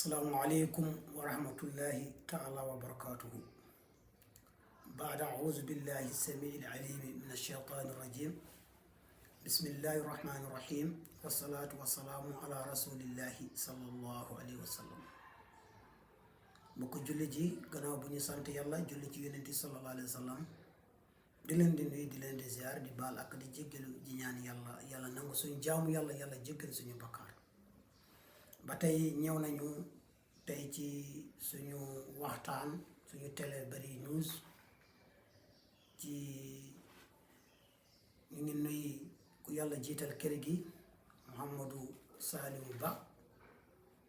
السلام عليكم ورحمة الله تعالى وبركاته. بعد أعوذ بالله السميع العليم من الشيطان الرجيم. بسم الله الرحمن الرحيم والصلاة والسلام على رسول الله صلى الله عليه وسلم. بكو جولي جي غناو بو ني سانت يالا جولي جي يونتي صلى الله عليه وسلم di len di nuy di len di ziar di bal ak di jéggelu di ñaan yalla nangu suñu jaamu yalla jéggal suñu bakkar. ba tey ñëw nañu tey ci suñu waxtaan suñu télé Bari News ci ñu ngi nuy ku yàlla jiital kër gi Mouhamadou Saliou Ba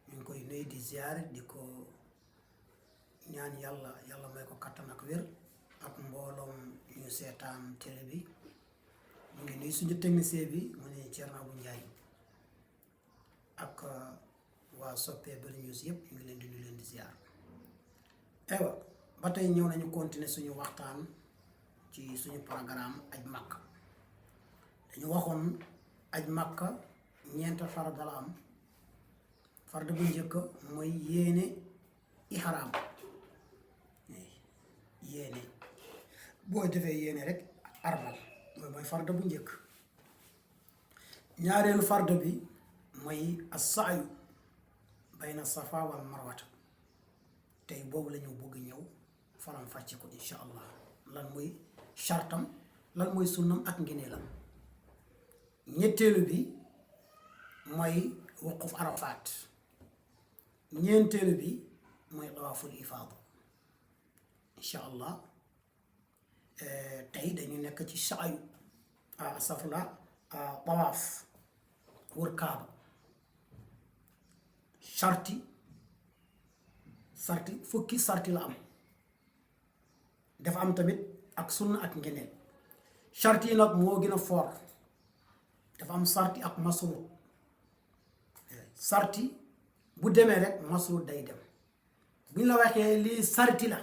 ñu ngi koy nuy di ziar di ko ñaan yàlla may ko kattan ak wér ak mbooloom ñu seetaan télé bi. mu ngi nuy suñu technicien bi mu ne Thierno Abou Ndiaye ak waa soppee Bari News yëpp ñu ngi leen di nuyu leen di ziar. aywa ba tey ñëw nañu continuer suñu waxtaan ci suñu programme aj Makka. dañu waxoon aj Makka ñeent farda la am. farda bu njëkk mooy yéene ihram, yéene boo defee yéene rek armal mooy farda bu njëkk. ñaareelu farda bi mooy as-sa'yu bayna safa wal marwata. tey boobu la ñu bëgg ñëw faram fàcce ko insha allah lan mooy chartam lan mooy sunnam ak ngeneelam. ñetteelu bi mooy wuquf arafat. ñeenteelu bi mooy tawaaful ifaada insha allah. tey dañu nekk ci sa'yu safla tawaaf wër kaaba. sarti fukki sarti la am. dafa am tamit ak sunna ak ngeneel. sarti yi nag moo gën a fort. dafa am sarti ak masruut. sarti bu demee rek masruut day dem. bu ñu la waxee lii sarti la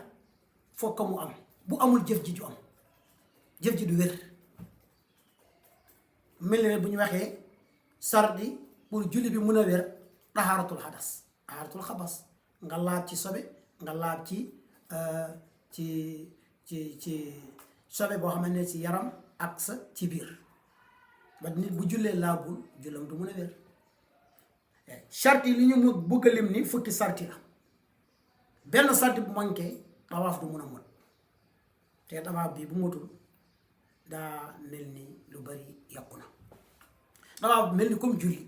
fokk mu am. bu amul jëf ji du am. jëf ji du wér. mel ne bu ñu waxee sarti pour julli bi mun a wér tahaaratul xadas tahaaratul xabas nga laab ci sobe nga laab ci sobe boo xamante ne ci yaram ak sa ci biir ba nit bu jullee laabul jullam du mun a wér. sarti li ñu mu bëgg a lim ni fukki sarti la. benn sarti bu manqué tawaaf du mun a mot te tawaaf bi bu motul daa mel ni lu bari yàqu na. tawaaf mel ni comme julli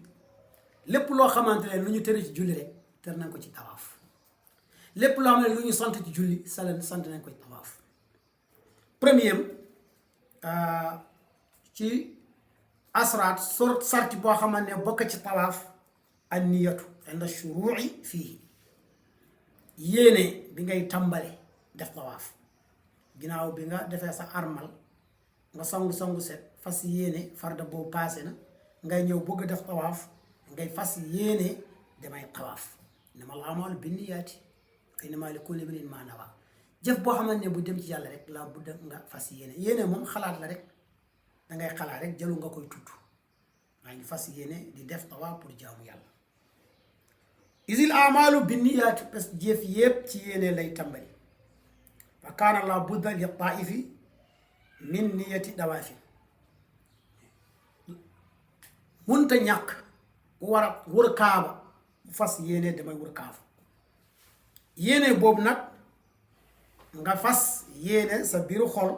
lépp loo xamante ne lu ñu tere ci julli rek ter nañ ko ci tawaaf. lépp loo xam ne lu ñu sant ci julli sant nañ ko ci tawaaf. premier ci asraat sarti boo xamante ne bokk ci tawaaf an niyatu inda shuruu'i fii yéene bi ngay tàmbale def tawaaf. ginnaaw bi nga defee sa armal nga sangu set fas yéene farda boobu paase na ngay ñëw bëgg def tawaaf ngay fas yéene damay tawaaf. innamal a'maalu binniyaati wa innamaa likulli imri'in maa nawaa. jëf boo xamante ne bu dem ci yàlla rek laa budda nga fas yéene moom xalaat la rek dangay xalaat rek jëlu nga koy tudd maa ngi fas yéene di def tawaaf pour jaamu yàlla. isil a'maalu binniyaati parce que jëf yépp ci yéene lay tàmbali. fa kaana laa budda li taa'ifi min niyati dawaafi. munta ñàkk ku war a wër kaaba bu fas yéene damay wër kaaba. yéene boobu nag nga fas yéene sa biiru xol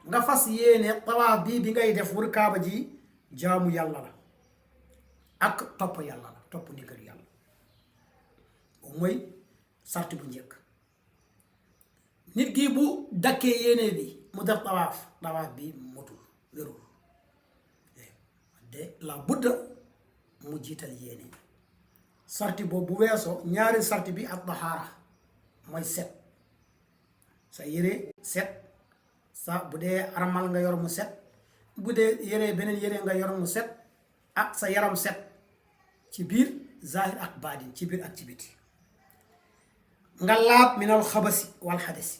nga fas yéene tawaaf bi ngay def wër kaaba ji jaamu yàlla la ak topp yàlla la topp ndigal yàlla. boobu mooy sarti bu njëkk. nit ki bu dakkee yéene bi mu def tawaaf bi motul wérul de la budda mu jiital yéene. sarti boobu bu weesoo ñaari sarti bi ak tahaara mooy set. sa yére set sa bu dee armal nga yor mu set bu dee yére beneen yére nga yor mu set ak sa yaram set ci biir zahir ak baadin ci biir ak ci biti. nga laab minal xabasi wal xadasi.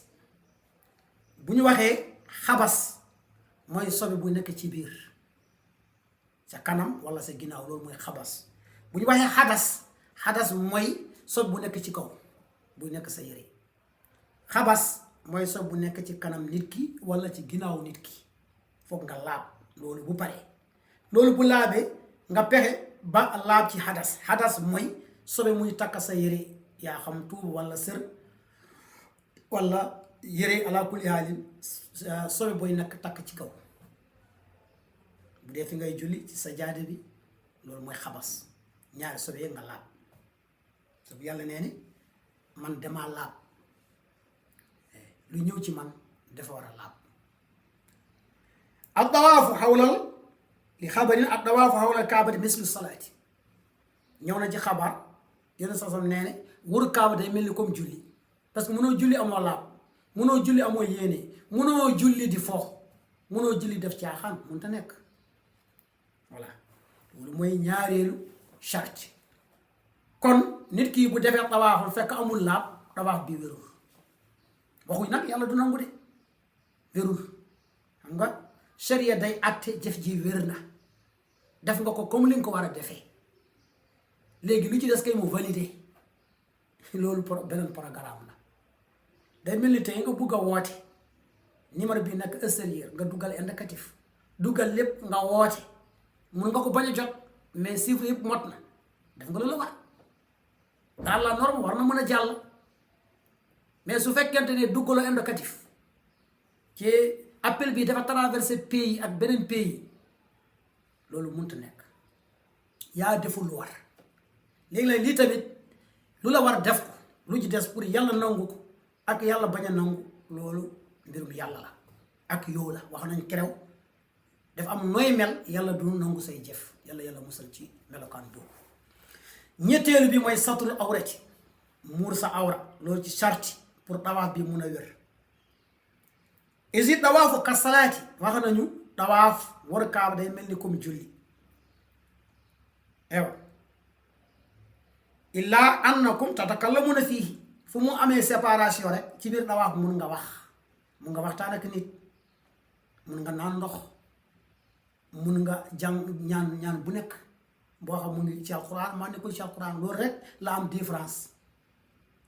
bu ñu waxee xabas mooy sobe bu nekk ci biir sa kanam wala sa ginnaaw loolu mooy xabas. bu ñu waxee xadas mooy sobe bu nekk ci kaw bu nekk sa yére. xabas mooy sobe bu nekk ci kanam nit ki walla ci ginnaaw nit ki foog nga laab loolu bu paree loolu bu laabee nga pexe ba laab ci xadas mooy sobe muy takk sa yére yaa xam tuub walla sër walla yére ala kulli haalin sobe booy nekk takk ci kaw bu dee fi ngay julli ci sa jaade bi loolu mooy xabas ñaari sobe nga laab so yàlla nee ni man demaa laab lu ñëw ci man dafa war a laab ad dawaafu xawlal li xabarin ad dawaafu xawlal kaabati mislu salaati ñëw na ci xabar yenn sasam nee ne wër kaaba day mel ni comme julli parce que mënoo julli amoo laab mënoo julli amoo yéene mënoo julli di fo mënoo julli def caaxaan mënta nekk voilà loolu mooy ñaareelu charte kon nit kii bu defee tawaaful fekk amul laab tawaaf bi wérul waxuñ nag yàlla du nangu de wérul xam nga sharia day àtte jëf ji wér na def nga ko comme li nga ko war a defee léegi lu ci des kay mu validé loolu beneen programme la day mel ni tey nga bugg a woote numéro bi nekk extérieur nga dugal indicatif dugal lépp nga woote mun nga ko bañ a jot mais chiffre yëpp mot na def nga loolu war dans la norme war na mën a jàll mais su fekkente ne duggaloo indicatif ci appel bi dafa traversé pays ak beneen pays loolu mënta nekk yaa deful lu war léegi nag lii tamit lu la war def ko lu ci des pour yàlla nangu ko ak yàlla bañ a nangu loolu mbirum yàlla la ak yow la wax nañ kerew dafa am nooy mel yàlla du nangu say jëf yàlla musal ci melokaan boobu ñetteelu bi mooy satul awrati muur sa awra loolu ci sarti pour dawaaf bi mun a wér isi dawaafu kasalaati wax nañu dawaaf war kaaba day mel ni comme julli ewa illaa annakum tatakallamuna fiihi fu mu amee séparation rek ci biir dawaaf mun nga waxtaan ak nit mun nga naan ndox mun nga jàng ñaan bu nekk boo xam mu ngi ci alquran maa nekkul ci alquran loolu rek la am différence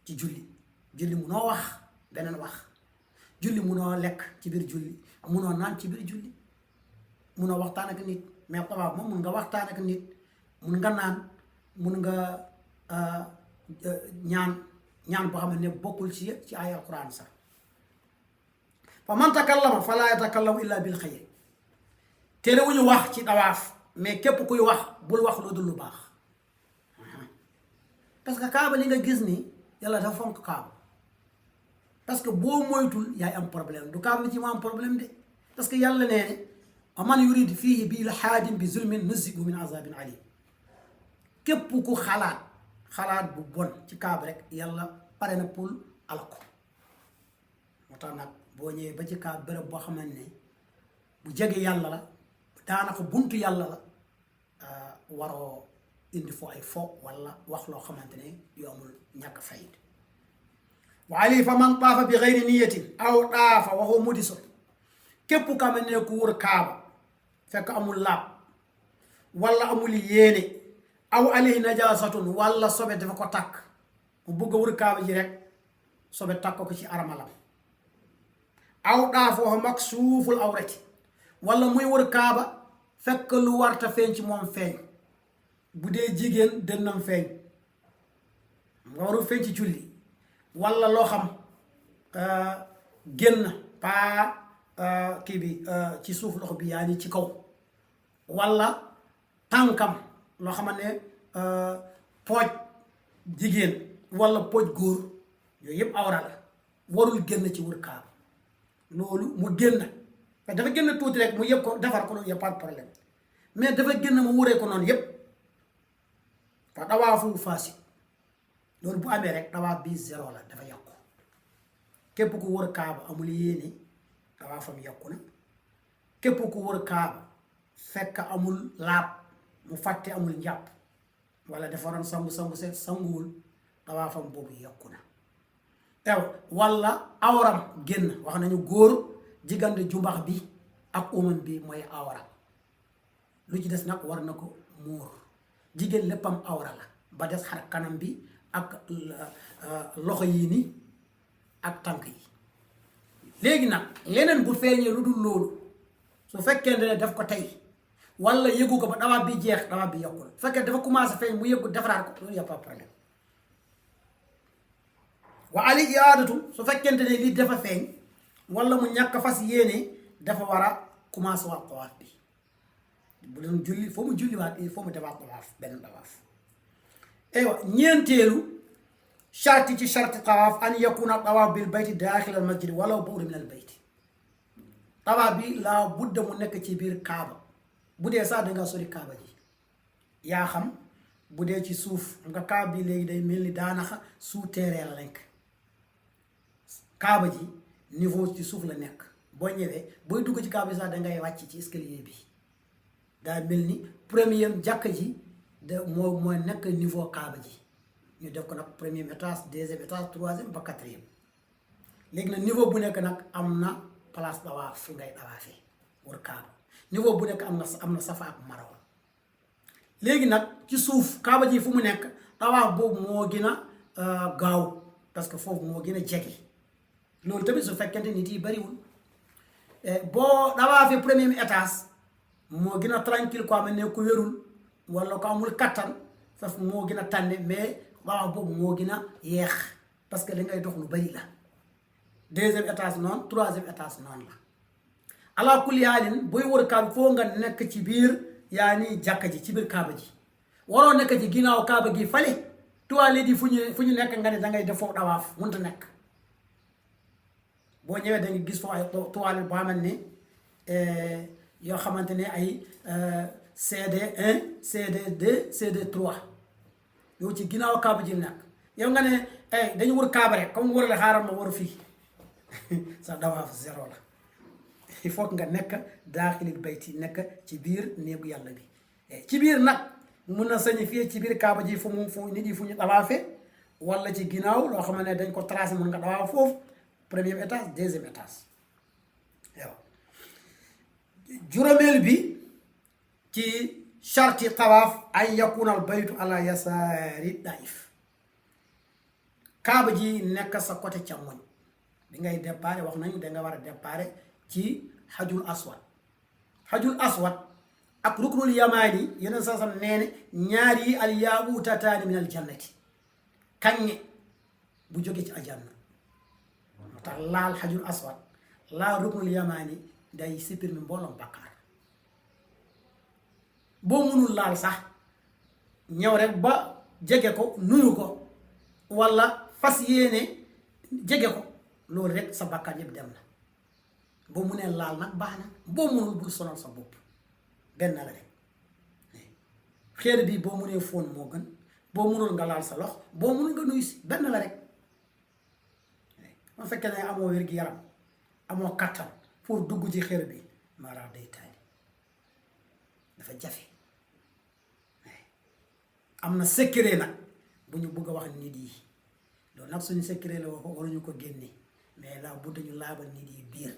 ci julli munoo wax beneen wax julli munoo lekk ci biir julli munoo naan ci biir julli munoo waxtaan ak nit mais tawaaf moom mun nga waxtaan ak nit mun nga naan mun nga ñaan boo xam ne bokkul ci ay alquran sax fa man takallama fala yatakallamu illa bil xayr tere wu ñu wax ci dawaaf mais képp kuy wax bul wax lu dul lu baax parce que kaaba li nga gis ni yàlla dafa fonk kaaba parce que boo moytul yaay am problème du kaaba ni ci ma am problème de parce que yàlla nee ne wa man yurid fiihi bi ilhaadin bi zulmin nuzibu min azabin alim képp ku xalaat bu bon ci kaaba rek yàlla pare na pour alko moo tax nag boo ñëwee ba ci kaaba béréb boo xamante ne bu jege yàlla la daanaka buntu yàlla la waroo indi fo ay fo wala wax loo xamante ne yu amul ñàkk fayit wa ali fa man taafa bi gayri niyatin aw taafa waxoo mudisul képp ka ma ne ku wër kaaba fekk amul laab wala amul yéene aw alayhi najasatun wala sobe dafa ko takk mu bëgg a wër kaaba ji rek sobe takk ko ci armalam aw taafa wax mag suuful awrati wala muy wër kaaba fekk lu warta feeñ ci moom feeñ bu dee jigéen dënnam feeñ nga warul feeñ ci julli wala loo xam génn paa kii bi ci suuf loxo bi yaa ni ci kaw wala tànkam loo xamante ne pooj jigéen wala pooj góor yooyu yëpp awra la warul génn ci wër kaaba loolu mu génn parce que dafa génn tuuti rek mu yëpp ko defar ko loolu yëpp pas de problème mais dafa génn mu wuree ko noonu yëpp fa dawaafu faasi loolu bu amee rek dawaaf bi zéro la dafa yàqu képp ku wër kaaba amul yéene dawaafam yàqu na képp ku wër kaaba fekk amul laab mu fàtte amul njàpp wala dafa waroon sangu seet sanguwul dawaafam boobu yàqu na ew wala awram génn wax nañu góor diggante jumbax bi ak uman bi mooy awra lu ci des nag war na ko muur jigéen léppam awra la ba des xar kanam bi ak loxo yi ni ak tànk yi léegi nag leneen bu feeñee lu dul loolu su fekkee ne daf ko tey wala yëgu ko ba dawaaf bi jeex dawaaf bi yokkul su fekkee dafa commencé feeñ mu yëgu defaraat ko loolu y a pas problème wa ali iadatu su fekkente ne lii dafa feeñ wala mu ñàkk fas yéene dafa war a commencé waat tawaaf bi bu doon julli foo mu julliwaat il faut mu defaat tawaaf benn tawaaf aywa ñeenteelu sharti ci sharti tawaaf an yakuna tawaaf bil bayti daaxil al masjid wala bu'd min al bayti tawaaf bi laa budda mu nekk ci biir kaaba bu dee sax danga sori kaaba ji yaa xam bu dee ci suuf nga kaaba bi léegi day mel ni daanaka souterrain la nekk kaaba ji niveau ci suuf la nekk boo ñëwee booy dugg ci kaaba bi sax dangay wàcc ci escalier bi daa mel ni premier jàkk ji de mooy nekk niveau kaaba ji ñu def ko nag premier étage deuxième étage troisième ba quatrième léegi nag niveau bu nekk nag am na place dawaaf fu ngay dawaafee war kaaba niveau bu nekk am na safa ak marwa léegi nag ci suuf kaaba ji fu mu nekk dawaaf boobu moo gën a gaaw parce que foofu moo gën a jege loolu tamit su fekkente nit yi bariwul boo dawaafee premier étage moo gën a tranquille quoi mel ne ku wérul wala ko amul kattan foofu moo gën a tànne mais dawaaf boobu moo gën a yeex parce que da ngay dox lu bari la deuxième étage noonu troisième étage noonu la ala kulli haalin booy wër kaaba foo nga nekk ci biir yaa ni jàkka ji ci biir kaaba ji waroo nekk ci ginnaaw kaaba gi fale toilette yi fu ñu nekk nga ne dangay def foofu dawaaf mënta nekk boo ñëwee da nga gis foofu ay toilette boo xamante ne yoo xamante ne ay CD1 CD2 CD3 yow ci ginnaaw kaaba ji nekk yow nga ne dañu wër kaaba rek comme wër la xaaral ma wër fii sa dawaaf zéro la il faut nga nekk daaxilil bayti nekk ci biir néegu yàlla bi ci biir nag mun na sañi fii ci biir kaaba ji fu nit yi fu ñu dawaafee wala ci ginnaaw loo xam ne dañ ko tracé mun nga dawaaf foofu premier étage deuxième étage yow juróomeel bi ci charti tawaaf ay yakuna al baytu ala yasaari daif kaaba ji nekk sa côté càmmoñ bi ngay déparé wax nañu danga war a déparé ci xajul aswad ak ruknul yamaani yeneen saa sam nee ne ñaar yi al yaaqutataani min al jannati kaññe bu jóge ci aljanna moo tax laal xajul aswad laal ruknul yamaani day supprimer mbooloom bakkaar boo mënul laal sax ñëw rek ba jege ko nuyu ko walla fas yéene jege ko loolu rek sa bakkaar yëpp dem na boo munee laal nag baax na boo munul bul sonal sa bopp benn la rek xeer bi boo munee fóon moo gën boo munul nga laal sa lox boo munul nga nuyu si benn la rek ma fekkee ne amoo wér-gi-yaram amoo kattan pour dugg ci xeer bi maanaam day taali dafa jafe am na secret nag bu ñu bëgg a wax nit yi loolu nag suñu secret la waruñu ko génne mais la bu dañu laabal nit yi biir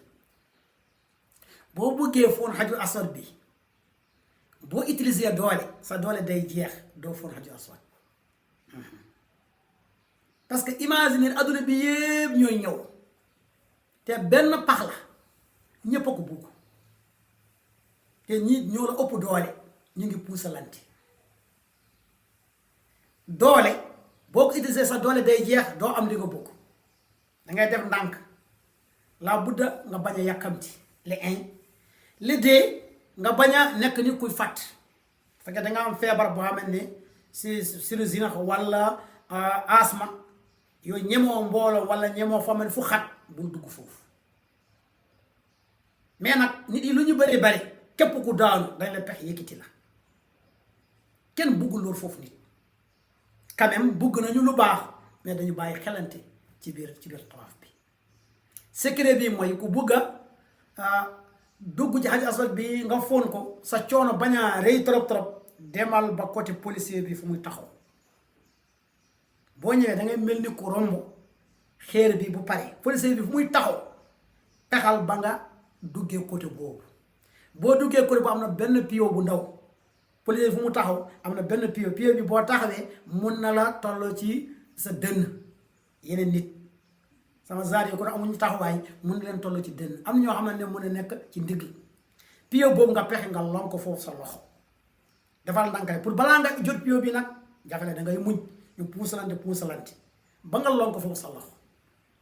boo bëggee foon xajul aswad bi boo utiliser doole sa doole day jeex doo foon xajul aswad parce que imaginer adduna bi yëpp ñooy ñëw te benn pax la ñépp a ko bugg te ñi ñoo la ëpp doole ñu ngi puusalante doole boo ko utiliser sa doole day jeex doo am li nga bëgg dangay def ndànk la budda nga bañ a yàkkamti li dee nga bañ a nekk ni kuy fàtt fekkee danga am feebar boo xamante ne si sinusite walla asma yooyu ñemoo mbooloo walla ñemoo fa fu xat bul dugg foofu mais nag nit yi lu ñu bari bari képp ku daanu dañ la pex yëkkati la kenn buggul loolu foofu nit quand même bugg nañu lu baax mais dañu bàyyi xelante ci biir tawaaf bi secret bi mooy ku bugg a dugg ci xaj aswad bi nga foon ko sa coono bañ a rëy trop demal ba côté policier bi fu muy taxaw boo ñëwee da ngay mel ni ku romb xeer bi bu pare policier bi fu muy taxal ba nga duggee côté boobu boo duggee côté bu am na benn pio bu ndaw police fu mu taxaw am na benn piyo bi boo taxawee mun na la tolloo ci sa dënn. yeneen nit sama zaar yi kon amuñu taxawaay mun na leen tolloo ci dënn am ñoo xam ne mun a nekk ci ndigg piyo boobu nga pexe nga lon ko foofu sa loxo defal ndànk pour balaa nga jot piyo bi nag jafale da ngay muñ ñu puusalante ba nga lon ko foofu sa loxo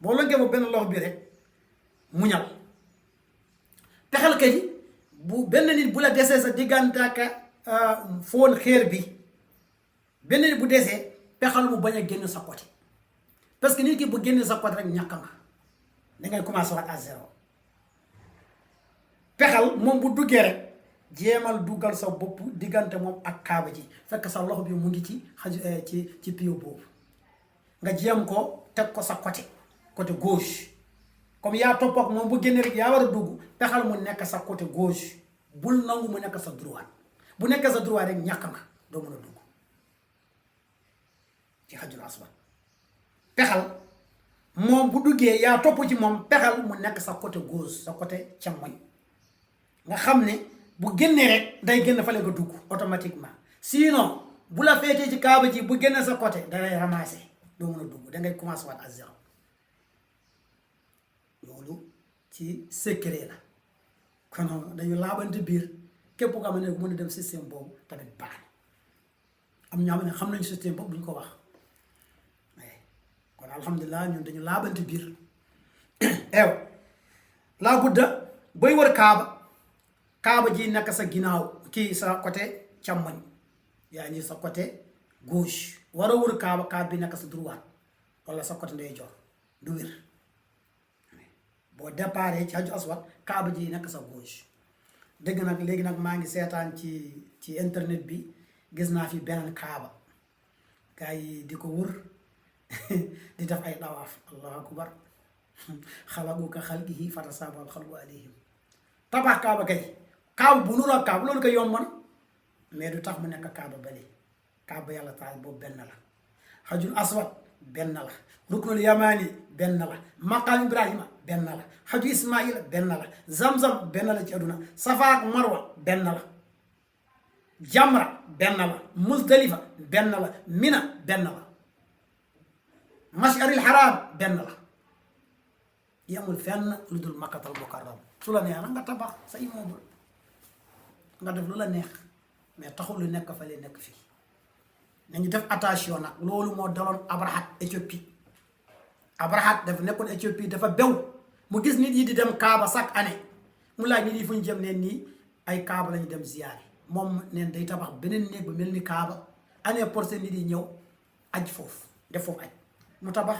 boo lonkee ba benn loxo bi rek muñal pexel ka yi bu benn nit bu la desee sa diggante ak foon xeer bi benn nit bu desee pexal mu bañ a génn sa côté parce que nit ki bu génn sa côté rek ñàkk nga dangay commencé waat à zéro pexal moom bu duggee rek jéemal duggal sa bopp diggante moom ak kaaba ji fekk sa loxo bi mu ngi ci piyo boobu nga jéem ko teg ko sa côté gauche comme yaa topp ak moom bu génne rek yaa war a dugg pexal mu nekk sa côté gauche bul nangu mu nekk sa droite bu nekk sa droite rek ñàkk nga doo mën a dugg ci xajul aswad pexal moom bu duggee yaa topp ci moom pexal mu nekk sa côté gauche sa côté càmmoñ nga xam ne bu génnee rek day génn fale nga dugg automatiquement sinon bu la feetee ci kaaba ji bu génne sa côté dangay ramasser doo mën a dugg dangay commencer waat à zéro loolu ci secret la kon dañu laabante biir képp ko xam ne mën a dem système boobu tamit baax am ñoo xam ne xam nañu système boobu duñ ko wax kon alhamdulilah ñun dañu laabante biir eew laa budda booy wër kaaba ji nekk sa ginnaaw kii sa côté càmmoñ yaa ni sa côté gauche war a wër kaaba bi nekk sa droite wala sa côté ndeyjoor du wér boo déparé ci hajju aswad kaaba ji nekk sa gauche dëgg nag léegi nag maa ngi seetaan ci internet bi gis naa fi beneen kaaba gars yi di ko wër di def ay dawaaf allahu akbar xalagu ka xalqihi fatasaabahal xalqu alayhim tabax kaaba kay kaaba bu nuroo kaaba loolu ko yomb na mais du tax mu nekk kaaba bale kaaba yàlla taal boobu benn la hajjul aswad benn la ruknul yamaani benn la maqaam ibrahima benn la hajju ismaila benn la zamzam benn la ci aduna safa ak marwa benn la jamra benn la muzdalifa benn la mina benn la mash'aril haram benn la yamul fenn lu dul makkatal mukarram su la neex nga tabax sa immeuble nga def lu la neex mais taxul lu nekk fa lay nekk fii nañu def attention nag loolu moo daloon Abrahat Éthiopie Abrahat dafa nekkoon Éthiopie dafa bew mu gis nit yi di dem Kaaba chaque année mu laaj nit yi fu ñu jëm neen nii ay Kaaba lañu dem ziyaare moom neen day tabax beneen néeg bu mel ni Kaaba année prochaine nit yi ñëw aj foofu def foofu aj mu tabax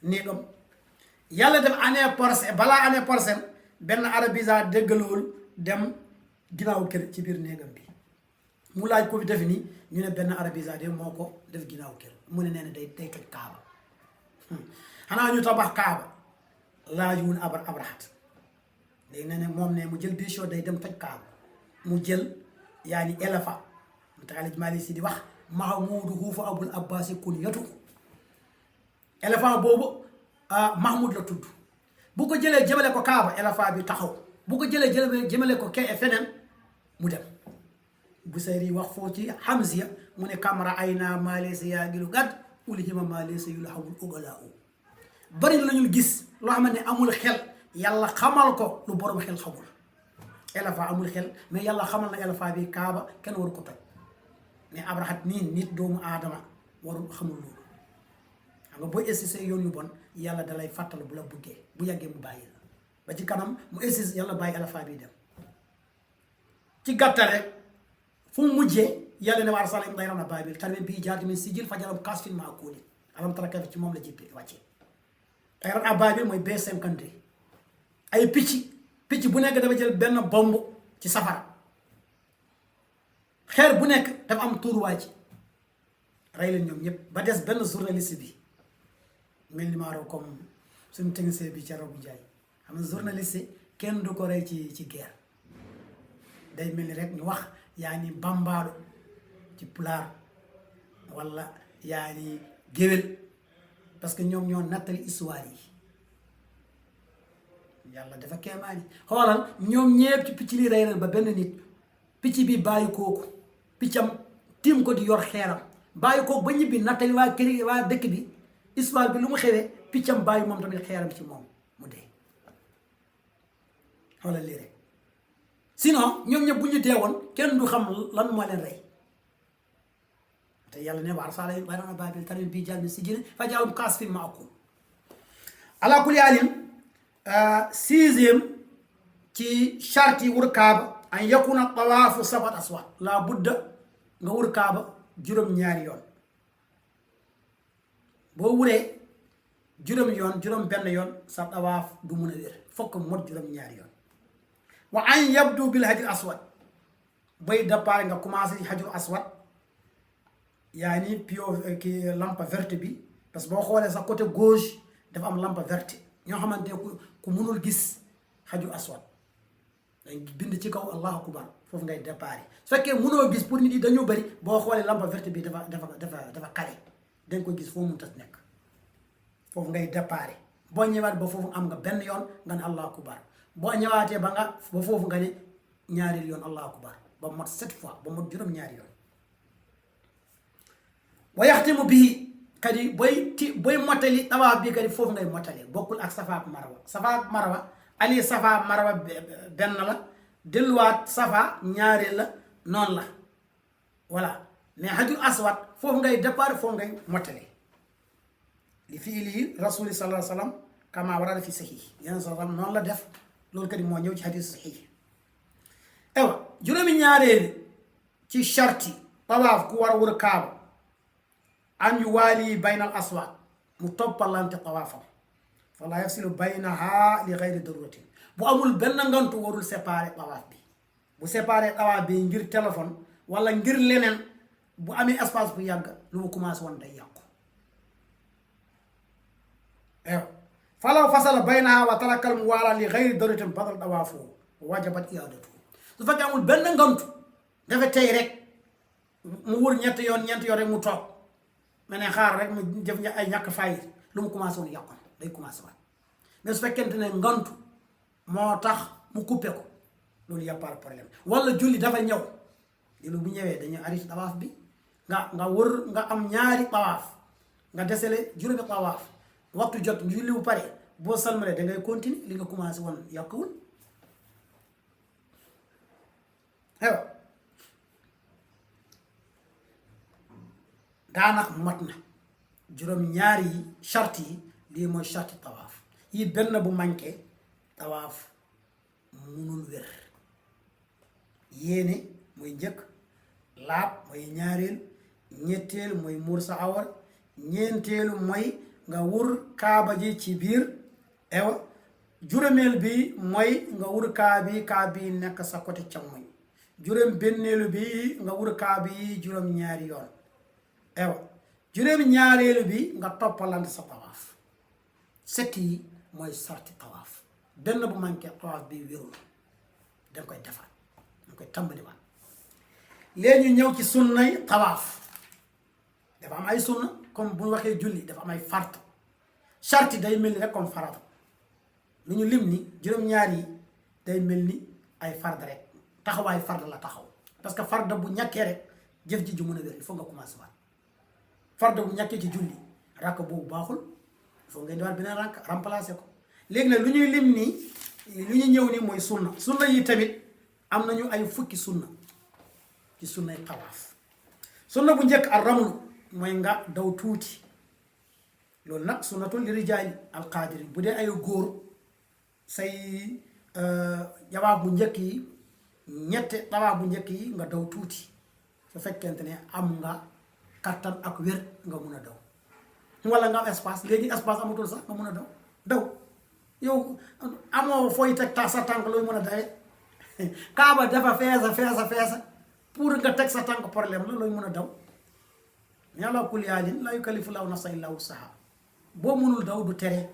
néegam yàlla def année prochaine balaa année prochaine benn arabisa dégg loolu dem ginnaaw kër ci biir néegam bi mu laaj ko fi def nii ñu ne benn arabisa de moo ko def ginnaaw kër mu ne nee na day toj Kaaba xanaa ñu tabax Kaaba laajuwul Abrahat léegi nee na moom ne mu jël décision day dem toj Kaaba mu jël yaa ni éléphant mu taxalij Maalik Si di wax Mahmuudu huufa abul Abbaasi kunyatu éléphant boobu Mahmoud la tudd bu ko jëlee jëmale ko Kaaba éléphant bi taxaw bu ko jëlee jëmale ko feneen mu dem Busayri wax foo ci Hamziya mu ne kamara ay naa maalaysa yaagilu gàdd ulhima maalaysa yulhamul ugalaa bari na lañu gis loo xam ne amul xel yàlla xamal ko lu borom xel xamul éléphant amul xel mais yàlla xamal na éléphant bi Kaaba kenn waru ko toj mais Abrahat nii nit doomu aadama warul xamul loolu xam nga boo essayé yoon yu bon yàlla dalay fàttal bu la buggee bu yàggee mu bàyyi la ba ci kanam mu essayé yàlla bàyyi éléphant bi dem ci gàttal rek fu mu mujjee yàlla ne wa arsalnaa tayran abaabiil tarmiihim bi hijaratin min sijjiil faja'alahum ka'asfin ma'kuul alam tara kayfa ci moom la jippee wàccee tayran abaabiil mooy B-52 ay picc bu nekk dafa jël benn bomb ci safara xeer bu nekk dafa am tuuruwaay ci rey leen ñoom ñëpp ba des benn journaliste bi mel ni maaroo comme suñu technicien bi Thiaro bu Njaay xam nga journaliste kenn du ko rey ci guerre day mel ni rek ñu wax yaa ni bambaalu ci pulaar wala yaa ni géwél parce que ñoom ñoo nattali histoire yi yàlla dafa kéemaani xoolal ñoom ñépp ci picc li rey leen ba benn nit picc bi bàyyi kooku piccam tiim ko di yor xeeram bàyyi ko ba ñibbi nattali waa kër waa dëkk bi histoire bi lu mu xewee piccam bàyyi moom tamit xeeram ci moom mu dee xoolal lii rek sinon ñoom ñëpp bu ñu deewoon kenn du xam lan moo leen rey te yàlla ne wa arsalnaa banaa baabil tarmihim bi jalmin sijjiil faja'alahum ka'asfin ma'kuul ala kulli haalin 6e ci charte yi wër kaaba an yakuna tawaafu 7 aswaat la budda nga wër kaaba juróom-ñaari yoon boo wuree juróom-benn yoon sa tawaaf du mun a wér fokk mot juróom-ñaari yoon wa an yabdu bil hajr aswad bay départ nga commencé hajr aswad yaa ni pio ki lampe verte bi parce que boo xoolee sa côté gauche dafa am lampe verte ñoo xamante ne ku mënul gis hajr aswad dañ bind ci kaw allahu akbar foofu ngay départ su fekkee mënoo gis pour nit yi dañoo bëri boo xoolee lampe verte bi dafa kare dañ ko gis foo mun tas nekk foofu ngay départ boo ñëwaat ba foofu am nga benn yoon nga ne allahu akbar boo ñëwaatee ba foofu nga ne ñaari yoon allahu akbar ba mot 7 fois ba mot juróom-ñaari yoon wa yaxtimu bii kadi booy mottali tawaaf bi kadi foofu ngay mottali bokkul ak safa ak marwa ali safa marwa benn la delluwaat safa ñaareel la noonu la voilà mais hajjul aswad foofu ngay départ foofu ngay mottali li fiili rasuli sallallahu alayhi wa sallam kama warada fi sahih yeneen sallam noonu la def loolu kadi moo ñëw ci hadis sahih ewa juróomi ñaareeli ci sharti tawaaf ku war a wër kaaba an yu waali baynal aswaat mu toppalante tawaafam fala yafsilu baynaha li gayri daruratin bu amul benn ngantu warul séparer tawaaf bi bu séparer tawaaf bi ngir téléphone wala ngir leneen bu amee espace bu yàgg lu mu commencé woon day yàqu ew falaw fasala baynaha wa tarakal mu waala li gayri daruratin badal tawaafu wajabat iadatu su fekkee amul benn ngantu dafa tey rek mu wër ñeenti yoon rek mu toog ma ne xaar rek mu jëf ay ñàkk fayit lu mu commencé woon yàqu day commencé waat mais su fekkente ne ngantu moo tax mu coupé ko loolu y a pas de problème wala julli dafa ñëw loolu bu ñëwee dañuy arrêté tawaaf bi nga wër nga am ñaari tawaaf nga desele juróomi tawaaf waxtu jot julli bu pare boo salmale da ngay continuer li nga commencé woon yàquwul aywa daanaka mat na juróom-ñaari yi charte yi lii mooy charte tawaaf yi benn bu manqué tawaaf munul wér yéene mooy njëkk laab mooy ñaareel ñetteel mooy muur sa awar ñeenteelu mooy nga wur kaaba ji ci biir ewa juróomeel bi mooy nga wur kaa bi nekk sa côté càmmoñ juróom benneelu bi nga wur kaa bi juróom-ñaari yoon ewa juróom ñaareelu bi nga toppalante sa tawaaf 7 yi mooy sarti tawaaf benn bu manqué tawaaf bi wérul danga koy defaat danga koy tàmbaliwaat léegi ñu ñëw ci sunnay tawaaf dafa am ay sunna comme bu ñu waxee julli dafa am ay fart charte day mel ni rek comme farata lu ñu lim ni juróom-ñaar yi day mel ni ay fard rek taxawaay fard la taxaw parce que fard bu ñàkkee rek jëf ji ju mën a wér il faut nga commencé waat farda bu ñàkkee ci julli rakk boobu baaxul il faut nga indiwaat beneen rakk remplacer ko léegi nag lu ñuy lim nii lu ñu ñëw nii mooy sunna yi tamit am nañu ay fukki sunna ci sunnay tawaaf sunna bu njëkk ar ramlu mooy nga daw tuuti loolu nag sunnatul li rijaali alqaadiri bu dee ay góor say tawaaf bu njëkk yi tawaaf bu njëkk yi nga daw tuuti su fekkente ne am nga kattan ak wér nga mun a daw wala nga am espace léegi espace amatul sax nga mun a daw yow amoo fooy teg sa tànk looy mën a dawee kaaba dafa feesa pour nga teg sa tànk problème la looy mën a daw yàlla kulli haalin laa yukallifu llaahu nafsan illaa wus'ahaa boo mënul daw du tere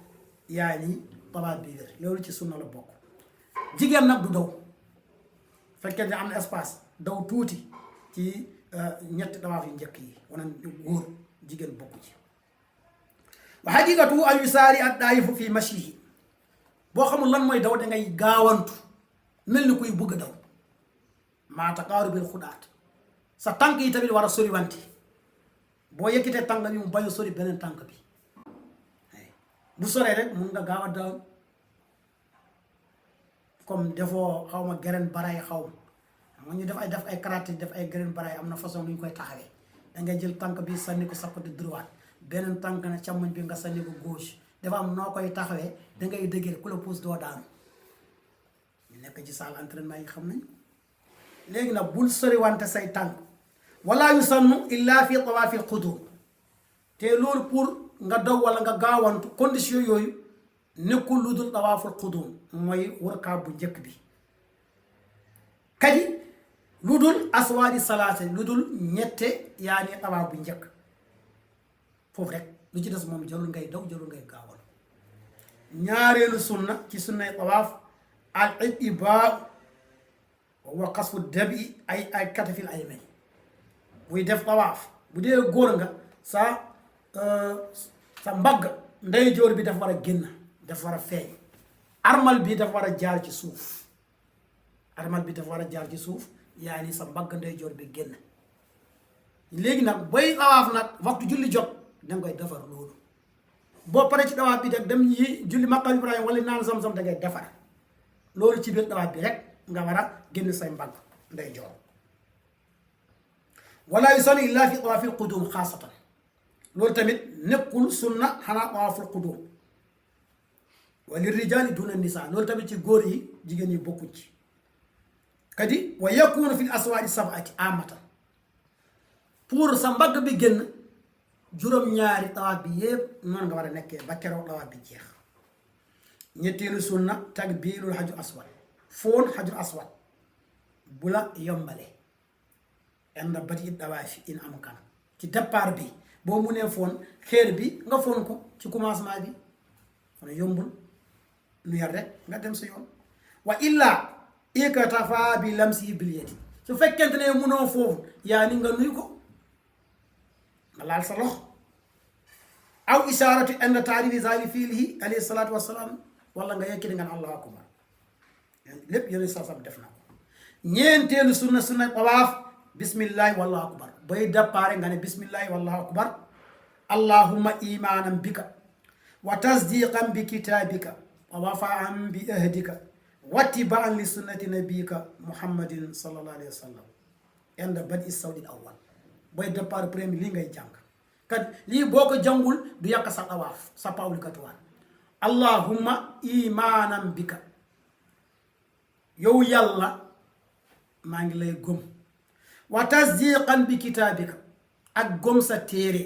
yaa ni tawaaf bi wér loolu ci sunna la bokk jigéen nag du daw fekkee ne am na espace daw tuuti ci ñetti tawaaf yu njëkk yi wana góor jigéen bokku ci wa haqiqatu an yusaari ad-daa'ifu fi mashihi boo xamul lan mooy daw dangay gaawantu mel ni kuy bëgg a daw maa taqaarubil xudaat sa tànk yi tamit war a sori wante boo yëkkitee tànk bi mu bañ a sori beneen tànk bi bu soree rek mun nga gaaw a daw comme defoo xaw ma geren baraay xaw ma ñu def ay karaté def ay geren baraay am na façon lu ñu koy taxawee da ngay jël tànk bi sànni ko sa côté droite beneen tànk na càmmoñ bi nga sànni ko gauche dafa am noo koy taxawee da ngay dëgër ku la pousse doo daanu ñu nekk ci salle entraînement yi xam nañ léegi nag bul sori wante say tànk wala yusannu illa fi tawaafil qudum te loolu pour nga daw wala nga gaawantu condition yooyu nekkul lu dul tawaaful qudum mooy wërkaa bu njëkk bi kadi lu dul aswaadi salaate lu dul ñette yaani tawaaf bu njëkk foofu rek lu ci des moom jarul ngay daw jarul ngay gaawal ñaareelu sunna ci sunnay tawaaf al ibaa wa qasfu dabi ay katafil ay may buy def tawaaf bu dee góor nga sa mbagg ndeyjoor bi dafa war a génn dafa war a feeñ armal bi dafa war a jaar ci suuf armal bi dafa war a jaar ci suuf yaa ni sa mbagg ndeyjoor bi génn léegi nag booy tawaaf nag waxtu julli jot danga koy defar loolu boo paree ci tawaaf bi rek dem yi julli maqam Ibrahima wala naan zam-zam da ngay defar loolu ci biir tawaaf bi rek nga war a génn say mbagg ndeyjoor wala yusalli illa fi tawaafil qudum xaasatan loolu tamit nekkul sunna xanaa tawaaful qudum wa lirrijali duna nisa loolu tamit ci góor yi jigéen ñi bokkuñ ci kadi wa yakunu fil aswaadi sab'ati amatan pour sa mbagg bi génn juróom-ñaari tawaaf bi yépp noonu nga war a nekkee ba keroog tawaaf bi jeex ñetteelu sunna takbiirul hajjul aswad foon hajjul aswad bu la yombalee inda badi tawaafi in am kan ci départ bi boo mu nee foon xeer bi nga foon ko ci commencement bi kon yombul nu yar rek nga dem sa yoon wa illa ikatafa bi lamsi bil yadi su fekkente ne munoo foofu yaa ni nga nuy ko nga laal sa lox aw isharatu inda taarifi zali fiilihi alayhi salaatu wassalaam wala nga yekkiti nga ne allahu akbar lépp yone sa sab def na ko ñeenteelu sunna tawaaf bismillahi wallahu akbar bay dappaare nga ne bismillahi wallahu akbar allahumma imanan bika wa tasdiqan bi kitabika wa wafaan bi ahdika wattibaan li sunnati nabika muhammadin sallallahu alayhi wa sallam inda badi sawdil awwal bay dappaare premier lii ngay jàng kat lii boo ko jàngul du yàq sa tawaaf sa pawlikatuwaan allahumma imanan bika yow yàlla maa ngi lay gëm wa tasdiqan bi kitaabika ak gëm sa téere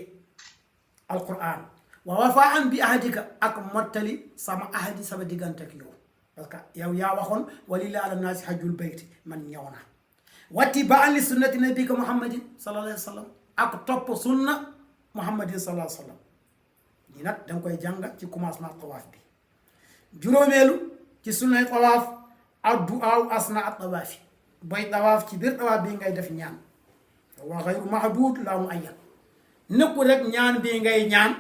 alquran wa wafaan bi ahadika ak mottali sama ahadi sama diggante ak yow parce que yow yaa waxoon walillahi ala naasi hajjul bayti man ñëw na wattibaan li sunnati nabika muhammadin sallallahu alayhi wa sallam ak topp sunna muhammadin sallallahu alayhi wa sallam ñi nag danga koy jàng ci commencement tawaaf bi juróomeelu ci sunnay tawaaf addu'aaw asna at tawaafi boy tawaaf ci biir tawaaf bii ngay def ñaan wa xayru mahduud la mu ayyan nekkul rek ñaan bii ngay ñaan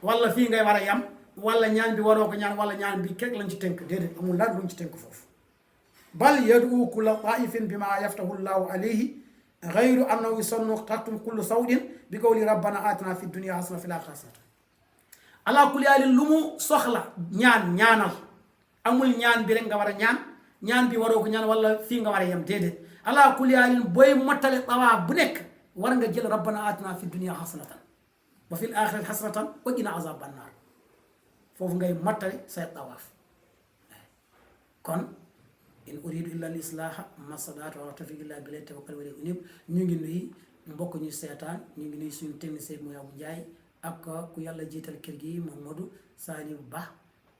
wala fii ngay war a yam wala ñaan bi waroo ko ñaan wala ñaan bi kek lañ ci tënk déedéet amul laaj luñ ci tënk foofu bal yad'u kulla taifin bima yaftahu llahu alayhi xayru annahu yusannu taxtum kullu sawdin bi qawli rabbana atina fi dunya hasana fil akhirati hasana ala kulli haalin lu mu soxla ñaanal amul ñaan bi rek nga war a ñaan bi waroo ko ñaan wala fii nga war a yem déedéet ala kulli haalin booy mottale tawaaf bu nekk war nga jël rabbana atina fi dunya hasanatan wa fil axirati hasanatan wa qina azaban naar foofu ngay mottale say tawaaf kon in uridu illa al islaha masadatu wa tawfiq illa billahi tawakkal wa ilayhi unib ñu ngi nuyu mbokk ñu seetaan ñu ngi nuyu suñu technicien mooy Abu Njaay ak ku yàlla jiital kër gi Mamadou Saliou Ba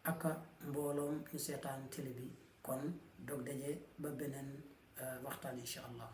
ak mbooloom ñu seetaan télé bi kon dog daje ba beneen waxtaan incha allah